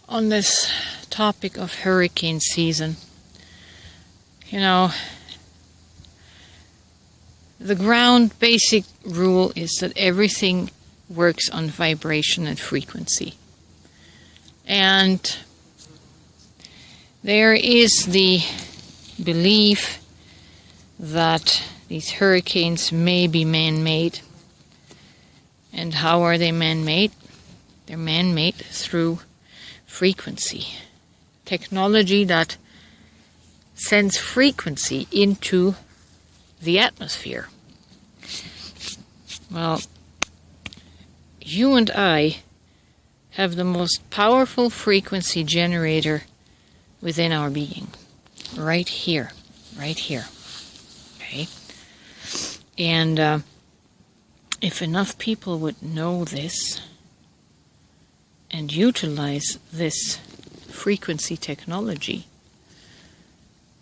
on this topic of hurricane season, you know, the ground basic rule is that everything works on vibration and frequency. And there is the belief that these hurricanes may be man-made. And how are they man-made? They're man-made through frequency. Technology that sends frequency into the atmosphere. Well, you and I have the most powerful frequency generator within our being. Right here. Right here. Okay? And if enough people would know this and utilize this frequency technology,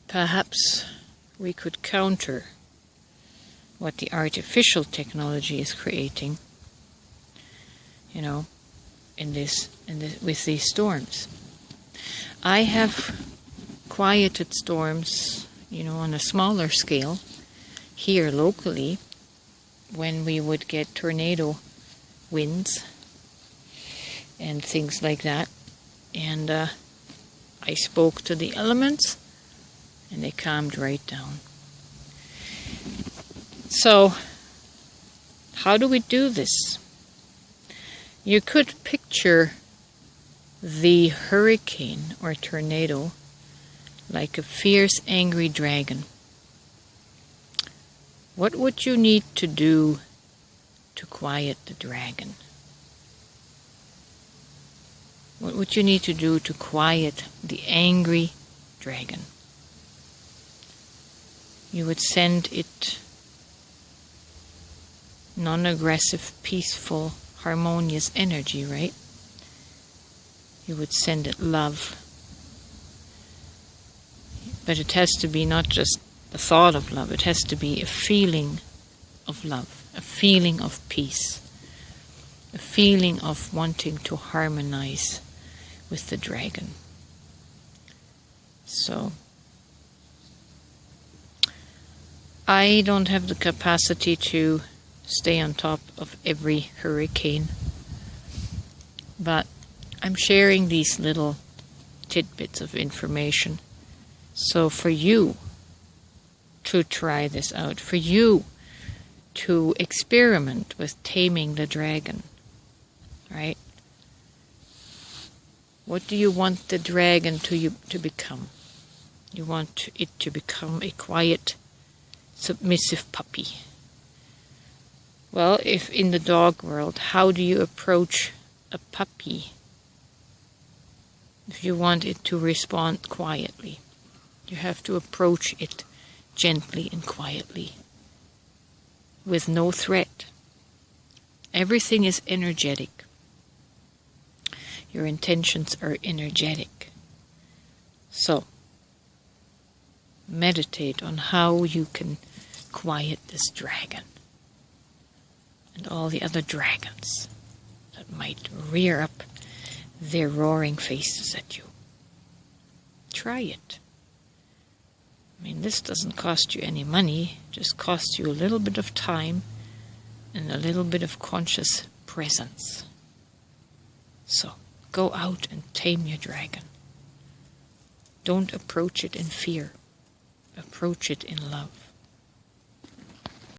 perhaps we could counter what the artificial technology is creating, you know, with these storms. I have quieted storms, you know, on a smaller scale here locally when we would get tornado winds and things like that. And I spoke to the elements and they calmed right down. So, how do we do this? You could picture the hurricane or tornado like a fierce, angry dragon. What would you need to do to quiet the dragon? What would you need to do to quiet the angry dragon? You would send it non-aggressive, peaceful, harmonious energy, right? You would send it love. But it has to be not just the thought of love, it has to be a feeling of love, a feeling of peace, a feeling of wanting to harmonize with the dragon. So, I don't have the capacity to stay on top of every hurricane, but I'm sharing these little tidbits of information. So for you to try this out, for you to experiment with taming the dragon, right? What do you want the dragon to become? You want it to become a quiet, submissive puppy. Well, if in the dog world, how do you approach a puppy if you want it to respond quietly? You have to approach it gently and quietly, with no threat. Everything is energetic. Your intentions are energetic. So, meditate on how you can quiet this dragon and all the other dragons that might rear up their roaring faces at you. Try it. I mean, this doesn't cost you any money, it just costs you a little bit of time and a little bit of conscious presence. So, go out and tame your dragon. Don't approach it in fear. Approach it in love.